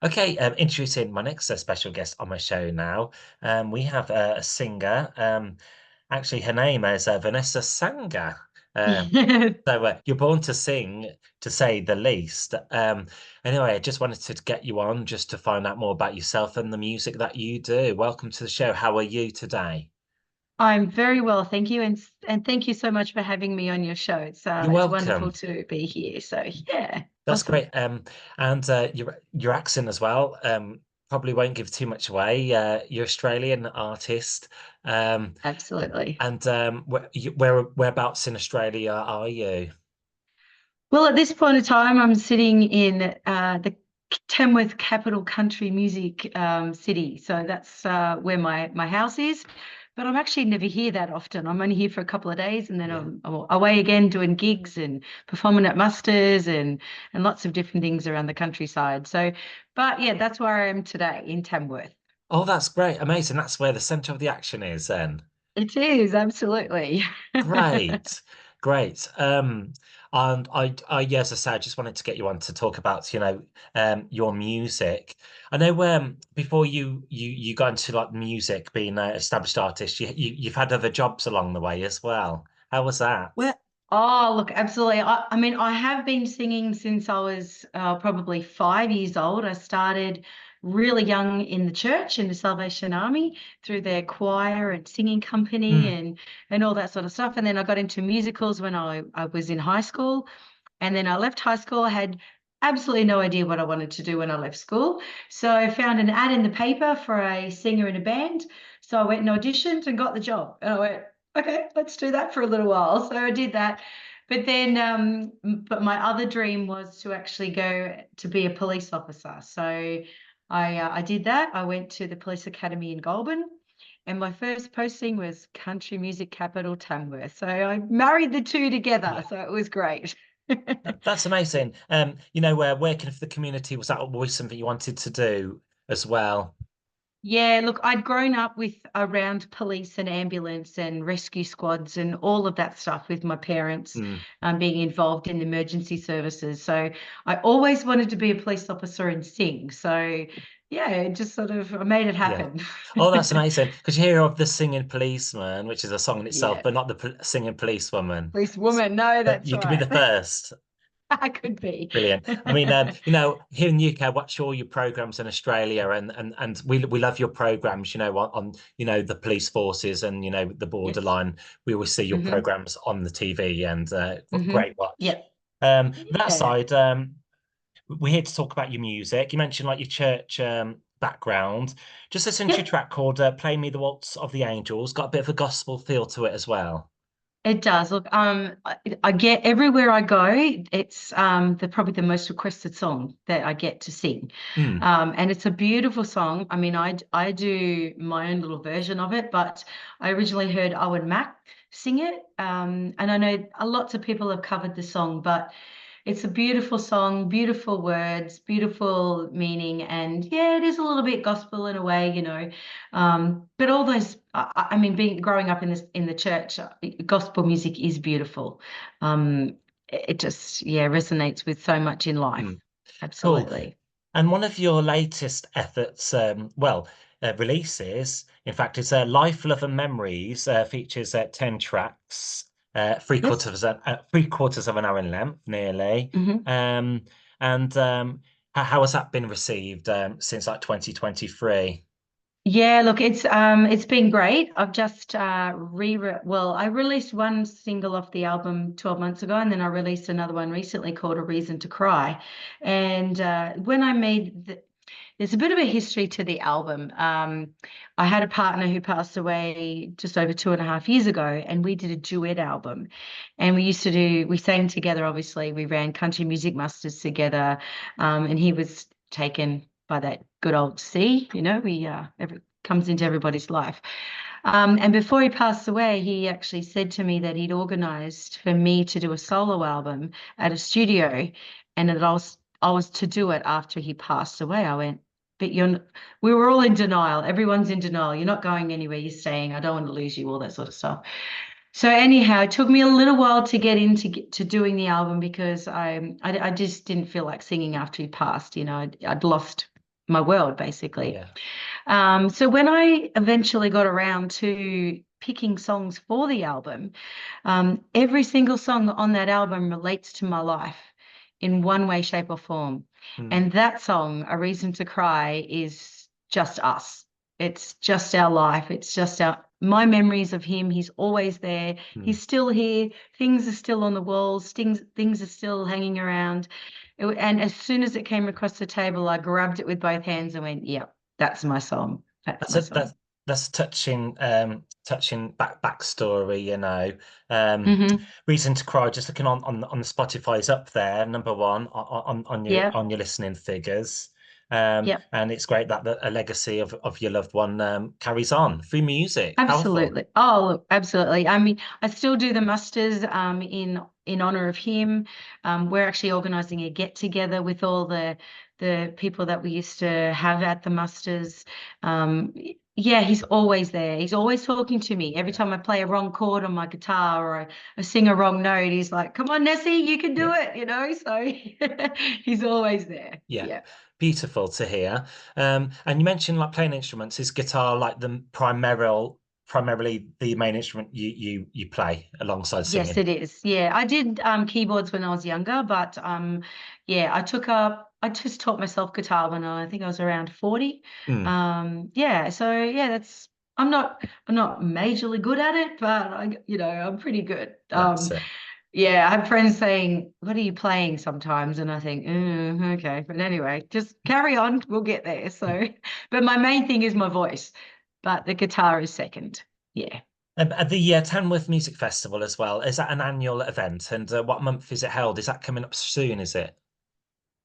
Okay, introducing my next special guest on my show now. We have a singer. Actually, her name is Vanessa Sanger. Um, you're born to sing, to say the least. Anyway, I just wanted to get you on just to find out more about yourself and the music that you do. Welcome to the show. How are you today? I'm very well, thank you, and thank you so much for having me on your show. You're It's wonderful welcome. to be here. So yeah, That's awesome. great. And your accent as well. Probably won't give too much away. You're Australian artist. Um, Absolutely. and whereabouts in Australia are you? Well, at this point in time, I'm sitting in the Tamworth Capital Country Music City. So that's where my house is. But I'm actually never here that often. I'm only here for a couple of days, and then Yeah. I'm away again doing gigs and performing at musters and lots of different things around the countryside. So, but yeah, that's where I am today in Tamworth. Oh, that's great. Amazing. That's where the centre of the action is then. It is, absolutely. Great. Great. And yes, as I said, I just wanted to get you on to talk about, your music. I know, before you got into like music, being an established artist, you've had other jobs along the way as well. How was that? Well, oh, look, absolutely. I mean, I have been singing since I was probably 5 years old. I started really young in the church in the Salvation Army through their choir and singing company Hmm. and all that sort of stuff. And then I got into musicals when I was in high school. And then I left high school. I had absolutely no idea what I wanted to do when I left school. So I found an ad in the paper for a singer in a band. So I went and auditioned and got the job. And I went, okay, let's do that for a little while. So I did that. But then, but my other dream was to actually go to be a police officer. So I did that. I went to the police academy in Goulburn. And my first posting was country music capital Tamworth. So I married the two together. So it was great. That's amazing. Working for the community, was that always something you wanted to do as well? Yeah, look, I'd grown up with around police and ambulance and rescue squads and all of that stuff with my parents Hmm. being involved in the emergency services. So I always wanted to be a police officer and sing. So yeah, it just sort of I made it Yeah. happen. Oh, that's amazing. Because you hear of the singing policeman, which is a song in itself, Yeah, but not the singing policewoman. police woman. No, But that's you could be right. the first. I could be. Brilliant. I mean, here in the UK, I watch all your programs in Australia, and we love your programs. On the police forces and the Yes. borderline. We always see your hmm programs on the TV, and great watch. Yeah. That Yeah. side, we're here to talk about your music. You mentioned like your church background. Just listen to your Yep. track called "Play Me the Waltz of the Angels." Got a bit of a gospel feel to it as well. It does. Look, I get everywhere I go, it's probably the most requested song that I get to sing. Hmm. And it's a beautiful song. I mean, I do my own little version of it, but I originally heard Owen Mack sing it. And I know lots of people have covered the song, but it's a beautiful song, beautiful words, beautiful meaning, and yeah, it is a little bit gospel in a way. But all those, I mean, being growing up in this in the church, gospel music is beautiful. It just yeah resonates with so much in life. Hmm. Cool. Absolutely. And one of your latest efforts, releases, in fact, it's Life, Love and Memories, features 10 tracks, Yes. three quarters of an hour in length, nearly. Mhm. Um, and how has that been received since like 2023? Yeah, look, it's been great. I've just well, I released one single off the album 12 months ago, and then I released another one recently called A Reason to Cry. And when I made there's a bit of a history to the album. I had a partner who passed away just over 2.5 years ago, and we did a duet album. And we sang together, obviously. We ran country music masters together. And he was taken by that good old sea, comes into everybody's life. And before he passed away, he actually said to me that he'd organized for me to do a solo album at a studio and that I was to do it after he passed away. I went, but we were all in denial. Everyone's in denial. You're not going anywhere. You're staying. I don't want to lose you, all that sort of stuff. So anyhow, it took me a little while to get to doing the album because I just didn't feel like singing after he passed. I'd lost. my world, basically. Yeah. So when I eventually got around to picking songs for the album, every single song on that album relates to my life in one way, shape, or form. Mm, And that song, A Reason to Cry, is just us. It's just our life. It's just my memories of him. He's always there. mm. He's still here. Things are still on the walls. Things are still hanging around. And as soon as it came across the table, I grabbed it with both hands and went, "Yep, that's my song. That's That's my a song." that's touching touching backstory, you know. Um Hmm. Reason to Cry, just looking on the Spotify is up there, number one Yep. on your listening figures. Yep. And it's great that a legacy of your loved one carries on through music. Powerful. Absolutely. Oh, look, absolutely. I mean, I still do the musters in honor of him. We're actually organizing a get together with all the people that we used to have at the musters. Yeah, he's always there. He's always talking to me. Every Yeah. time I play a wrong chord on my guitar or I sing a wrong note, he's like, "Come on, Nessie, you can Yeah. do it," you know? So he's always there. Yeah. Yeah. Beautiful to hear. And you mentioned like playing instruments. Is guitar like the primarily the main instrument you play alongside Yes, singing? it is. Yeah, I did keyboards when I was younger, but yeah, I just taught myself guitar when I think I was around 40. Mm, Yeah, so yeah, that's I'm not majorly good at it, but I'm pretty good. that's it. Yeah, I have friends saying, "What are you playing?" sometimes, and I think, okay. But anyway, just carry on, we'll get there. So, but my main thing is my voice, but the guitar is second. Yeah. At the Tamworth Music Festival as well, is that an annual event? And what month is it held? Is that coming up soon, is it?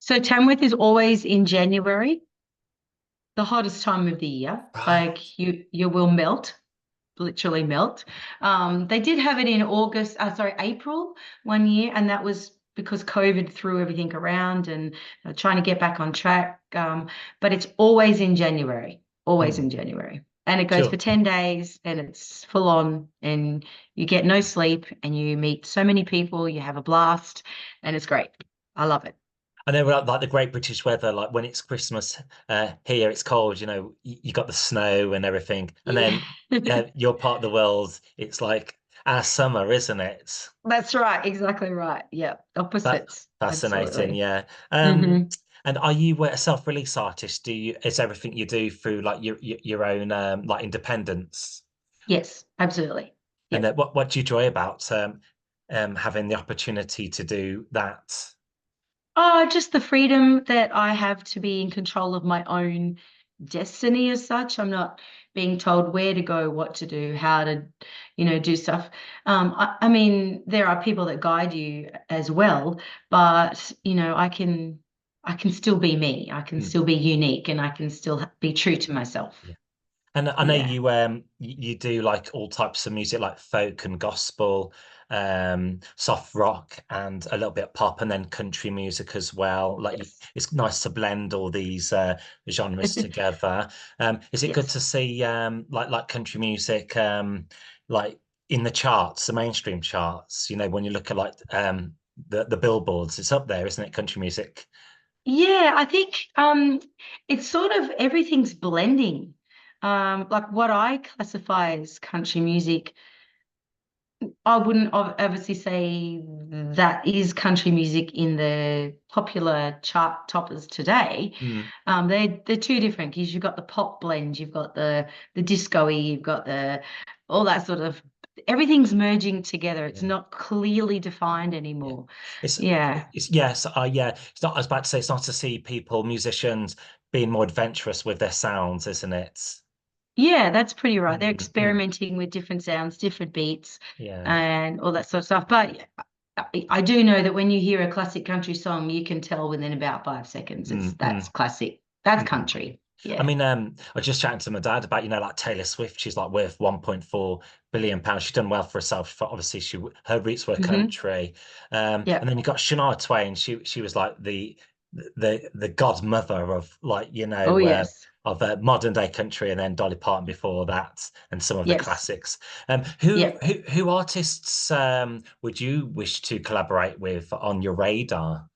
So Tamworth is always in January, the hottest time of the year. Right. Like you will melt, literally melt. They did have it in August, sorry, April one year, and that was because COVID threw everything around and trying to get back on track. But it's always in January, always Hmm. in January. And it goes for Sure. 10 days and it's full on and you get no sleep and you meet so many people, you have a blast and it's great. I love it. I know like the Great British weather, like when it's Christmas here, it's cold, you know, you got the snow and everything. And Yeah. then your part of the world, it's like our summer, isn't it? That's right. Exactly right. Yeah. That Opposites. fascinating, Absolutely. yeah. Hmm. And are you a self-release artist? Is everything you do through like your own like independence? Yes, absolutely. And Yep. what do you enjoy about having the opportunity to do that? Oh, just the freedom that I have to be in control of my own destiny as such. I'm not being told where to go, what to do, how to, do stuff. I mean, there are people that guide you as well, but I can still be me. I can Hmm. still be unique and I can still be true to myself. Yeah. And I know Yeah. you do like all types of music like folk and gospel, soft rock and a little bit of pop and then country music as well. Yes. It's nice to blend all these genres together. Is it good Yes. to see like country music like in the charts, the mainstream charts, you know, when you look at like the billboards, it's up there, isn't it? Country music. Yeah, I think it's sort of everything's blending. Like what I classify as country music, I wouldn't obviously say that is country music in the popular chart toppers today. Mm, They're two different because you've got the pop blend, you've got the disco-y, you've got the all that sort of everything's merging together. It's yeah. not clearly defined Yeah. anymore. It's Yeah. it's yes, yeah. It's not I was about to say it's nice to see people, musicians being more adventurous with their sounds, isn't it? Yeah, that's pretty right. They're Mm, mm, experimenting with different sounds, different beats, yeah. and all that sort of stuff. But I do know that when you hear a classic country song, you can tell within about 5 seconds Mm, that's mm, classic. That's mm. country. I Yeah. mean, I was just chatting to my dad about, you know, like Taylor Swift, she's like worth 1.4 billion pounds. She's done well for herself. Obviously, her roots were Hmm. country. Yeah. And then you got Shania Twain. She was like the godmother of like, you Oh, know, yes. of modern day country, and then Dolly Parton before that, and some of the Yes. classics. Who Yeah. who artists would you wish to collaborate with on your radar?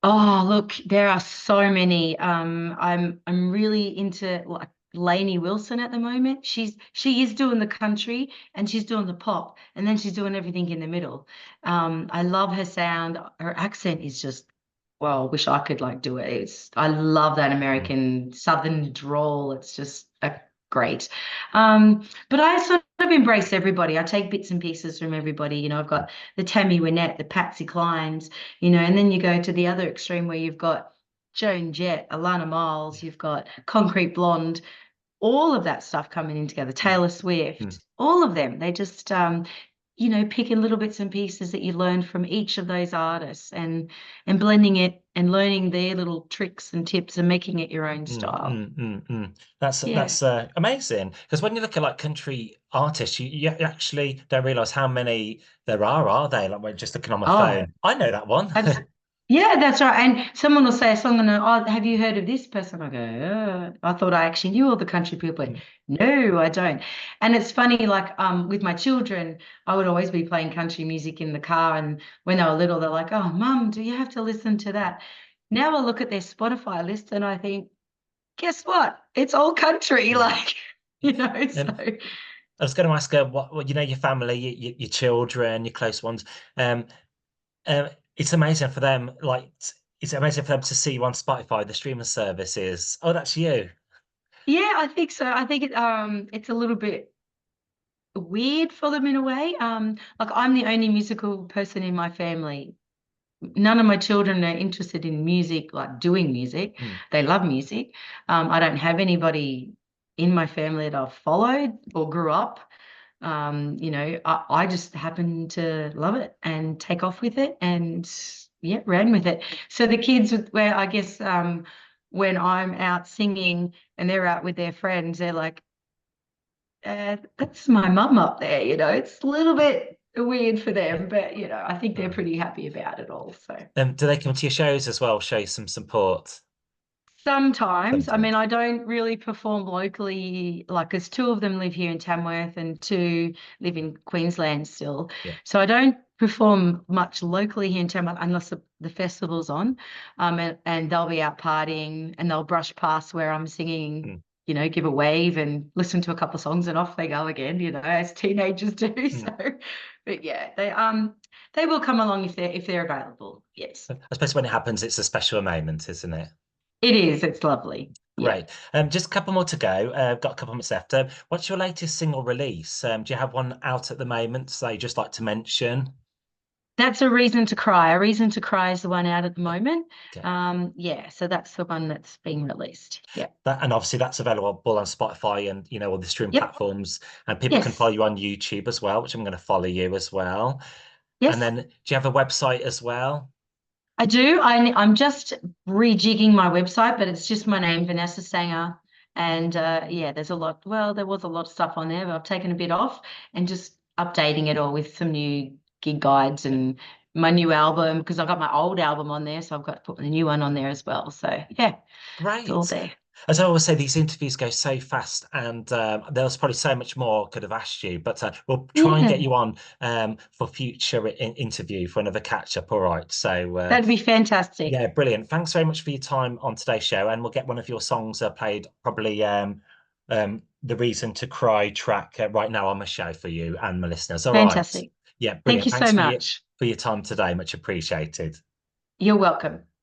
Oh, look, there are so many. I'm really into like Lainey Wilson at the moment. She is doing the country and she's doing the pop and then she's doing everything in the middle. I love her sound. Her accent is just, well, I wish I could like do it. I love that Mm, American Southern drawl. It's just great. But I sort of embrace everybody. I take bits and pieces from everybody. I've mm, got the Tammy Wynette, the Patsy Clines, and then you go to the other extreme where you've got Joan Jett, Alana Miles, you've got Concrete Blonde, all of that stuff coming in together, mm, Taylor mm, Swift, all of them. They just, picking little bits and pieces that you learn from each of those artists and blending it and learning their little tricks and tips and making it your own mm, style. mm, mm, mm. That's Yeah. amazing because when you look at like country artists, you actually don't realize how many there are they? Like we're just looking on my Oh, phone. I know that one. Abs- Yeah, that's right. And someone will say a song and oh, have you heard of this person? I go, I thought I actually knew all the country people. But Mm, no, I don't. And it's funny, like with my children, I would always be playing country music in the car. And when they were little, they're like, oh, Mum, do you have to listen to that? Now I look at their Spotify list and I think, guess what? It's all country, mm. like, so. I was going to ask her what your family, your children, your close ones. Um, it's amazing for them. Like it's amazing for them to see you on Spotify, the streaming services. Oh, that's you. Yeah, I think so. I think it's a little bit weird for them in a way. Like I'm the only musical person in my family. None of my children are interested in music, like doing music. Mm, They love music. I don't have anybody in my family that I've followed or grew up. I just happen to love it and take off with it and yeah, ran with it. So the kids where I guess when I'm out singing and they're out with their friends, they're like, that's my mum up there, it's a little bit weird for yeah. them, but I think they're Uh, pretty happy about it all. So do they come to your shows as well? Show you some support sometimes, I mean, sometimes. I don't really perform locally, like, because two of them live here in Tamworth and two live in Queensland still. Yeah. So I don't perform much locally here in Tamworth unless the festival's on. And they'll be out partying and they'll brush past where I'm singing, Mm, give a wave and listen to a couple of songs and off they go again, as teenagers do. mm. So, but yeah, they will come along if they're available. Yes, I suppose when it happens, it's a special moment, isn't it? it is. It's lovely. Yeah. Great. Just a couple more to go. Got a couple minutes left. What's your latest single release? Do you have one out at the moment? So you just like to mention? That's a reason to cry. A reason to cry is the one out at the moment. Okay. Yeah, so that's the one that's being released. Yeah. That and obviously that's available on Spotify and all the stream Yep. platforms, and people can follow Yes. you on YouTube as well, which I'm going to follow you as well. And Yes, then do you have a website as well? I do. I'm just rejigging my website, but it's just my name, Vanessa Sanger. And yeah, there's a lot. Well, there was a lot of stuff on there, but I've taken a bit off and just updating it all with some new gig guides and my new album because I've got my old album on there, so I've got to put the new one on there as well. So yeah, it's all Great. there. As I always say, these interviews go so fast, and there's probably so much more I could have asked you, but we'll try and get Yeah, you on for future interview for another catch up. All right. So that'd be fantastic. yeah, brilliant. Thanks very much for your time on today's show, and we'll get one of your songs played probably the Reason to Cry track right now on my show for you and my listeners. All right. Fantastic. Yeah, Thank brilliant. you so Thanks much. for your time today. Much appreciated. You're welcome.